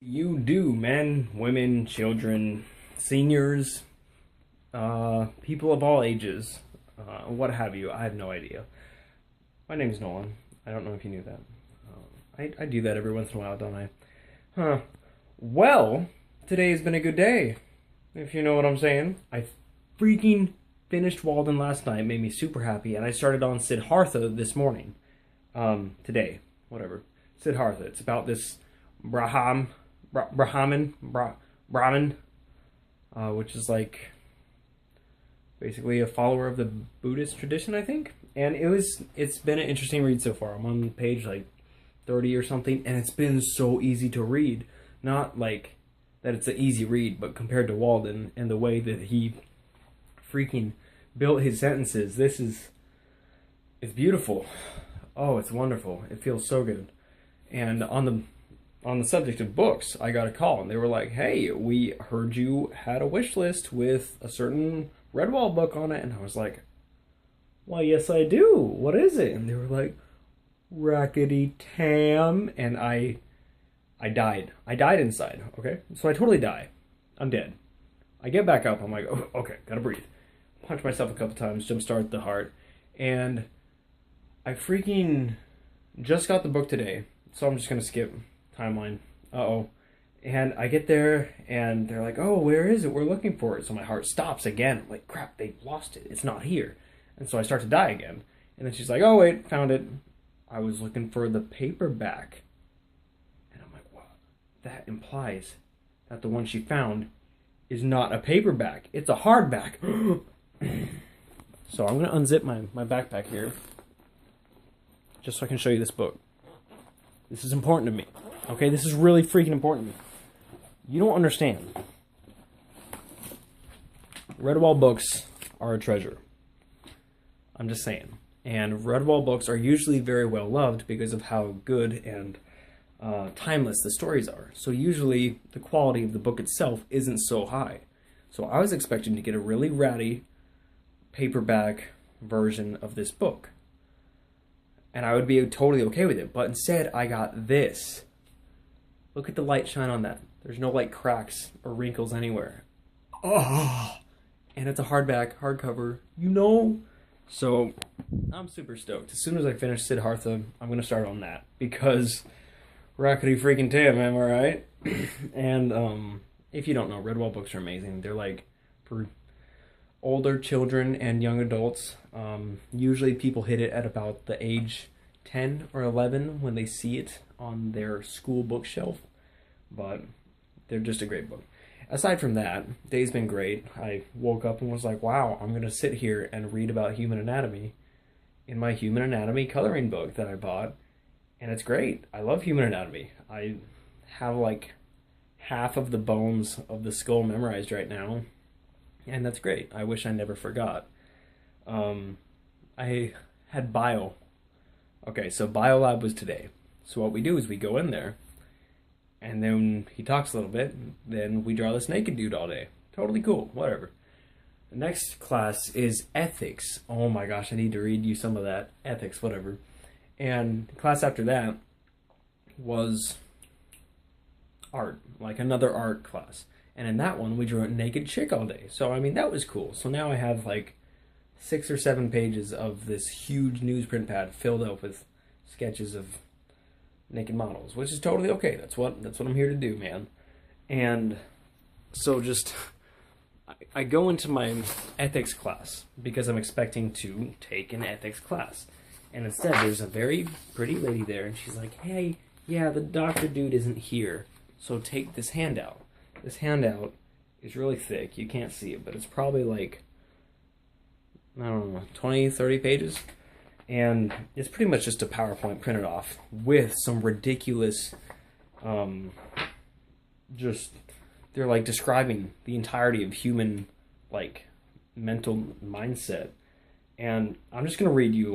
You do, men, women, children, seniors, people of all ages, what have you. I have no idea. My name's Nolan. I don't know if you knew that. I do that every once in a while, don't I? Huh. Well, today has been a good day, if you know what I'm saying. I freaking finished Walden last night, made me super happy, and I started on Siddhartha this morning. Today, whatever. Siddhartha. It's about this Brahmin, which is like basically a follower of the Buddhist tradition, I think. And it's been an interesting read so far. I'm on page like 30 or something, and it's been so easy to read. Not like that it's an easy read, but compared to Walden and the way that he freaking built his sentences, it's beautiful. Oh, it's wonderful. It feels so good. And on the subject of books, I got a call and they were like, "Hey, we heard you had a wish list with a certain Redwall book on it." And I was like, "Well, yes, I do. What is it?" And they were like, "Rackety Tam." And I died. I died inside, okay? So I totally die. I'm dead. I get back up. I'm like, "Oh, okay, gotta breathe." Punch myself a couple times, jumpstart the heart. And I freaking just got the book today. So I'm just gonna skip timeline. Uh-oh. And I get there and they're like, "Oh, where is it? We're looking for it." So my heart stops again. I'm like, crap, they lost it. It's not here. And so I start to die again. And then she's like, "Oh, wait, found it. I was looking for the paperback." And I'm like, what? That implies that the one she found is not a paperback. It's a hardback. So I'm going to unzip my backpack here just so I can show you this book. This is important to me. Okay, this is really freaking important to me. You don't understand. Redwall books are a treasure. I'm just saying. And Redwall books are usually very well loved because of how good and timeless the stories are. So usually the quality of the book itself isn't so high. So I was expecting to get a really ratty paperback version of this book. And I would be totally okay with it. But instead, I got this. Look at the light shine on that. There's no like cracks or wrinkles anywhere. Oh, and it's a hardback, hardcover, you know? So I'm super stoked. As soon as I finish Siddhartha, I'm going to start on that. Because rockety freaking Tam, am I right? And if you don't know, Redwall books are amazing. They're like for older children and young adults. Usually people hit it at about the age 10 or 11 when they see it on their school bookshelf. But they're just a great book. Aside from that, day's been great. I woke up and was like, wow, I'm going to sit here and read about human anatomy in my human anatomy coloring book that I bought. And it's great. I love human anatomy. I have like half of the bones of the skull memorized right now. And that's great. I wish I never forgot. I had bio. Okay, so bio lab was today. So what we do is we go in there, and then he talks a little bit, then we draw this naked dude all day. Totally cool, whatever. The next class is ethics. Oh my gosh, I need to read you some of that. Ethics, whatever. And the class after that was art, like another art class. And in that one, we drew a naked chick all day. So, I mean, that was cool. So now I have like 6 or 7 pages of this huge newsprint pad filled up with sketches of naked models, which is totally okay. That's what I'm here to do, man. And so I go into my ethics class because I'm expecting to take an ethics class. And instead, there's a very pretty lady there, and she's like, "Hey, yeah, the doctor dude isn't here, so take this handout." This handout is really thick. You can't see it, but it's probably like, I don't know, 20, 30 pages. And it's pretty much just a PowerPoint printed off with some ridiculous, they're like describing the entirety of human, like, mental mindset. And I'm just going to read you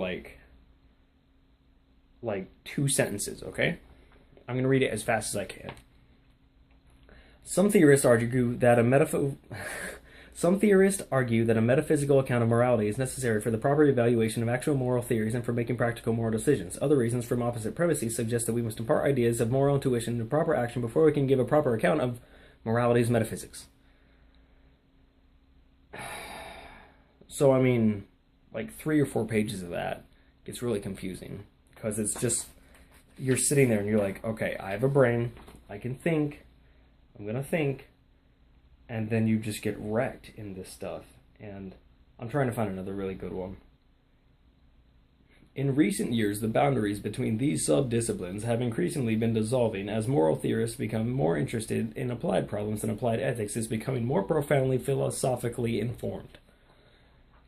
like 2 sentences, okay? I'm going to read it as fast as I can. Some theorists argue that Some theorists argue that a metaphysical account of morality is necessary for the proper evaluation of actual moral theories and for making practical moral decisions. Other reasons from opposite premises suggest that we must impart ideas of moral intuition into proper action before we can give a proper account of morality's metaphysics. So, I mean, like 3 or 4 pages of that gets really confusing because it's just, you're sitting there and you're like, okay, I have a brain, I can think, I'm going to think, and then you just get wrecked in this stuff. And I'm trying to find another really good one. In recent years, the boundaries between these sub-disciplines have increasingly been dissolving as moral theorists become more interested in applied problems, and applied ethics is becoming more profoundly philosophically informed.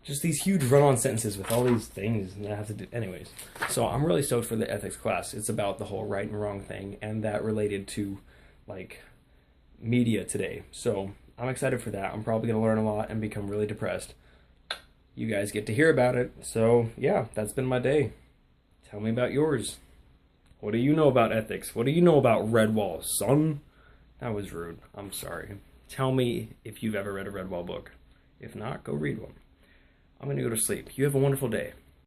Just these huge run-on sentences with all these things that I have to do. Anyways, so I'm really stoked for the ethics class. It's about the whole right and wrong thing, and that related to, like, media today. So I'm excited for that. I'm probably going to learn a lot and become really depressed. You guys get to hear about it. So, yeah, that's been my day. Tell me about yours. What do you know about ethics? What do you know about Redwall, son? That was rude. I'm sorry. Tell me if you've ever read a Redwall book. If not, go read one. I'm going to go to sleep. You have a wonderful day.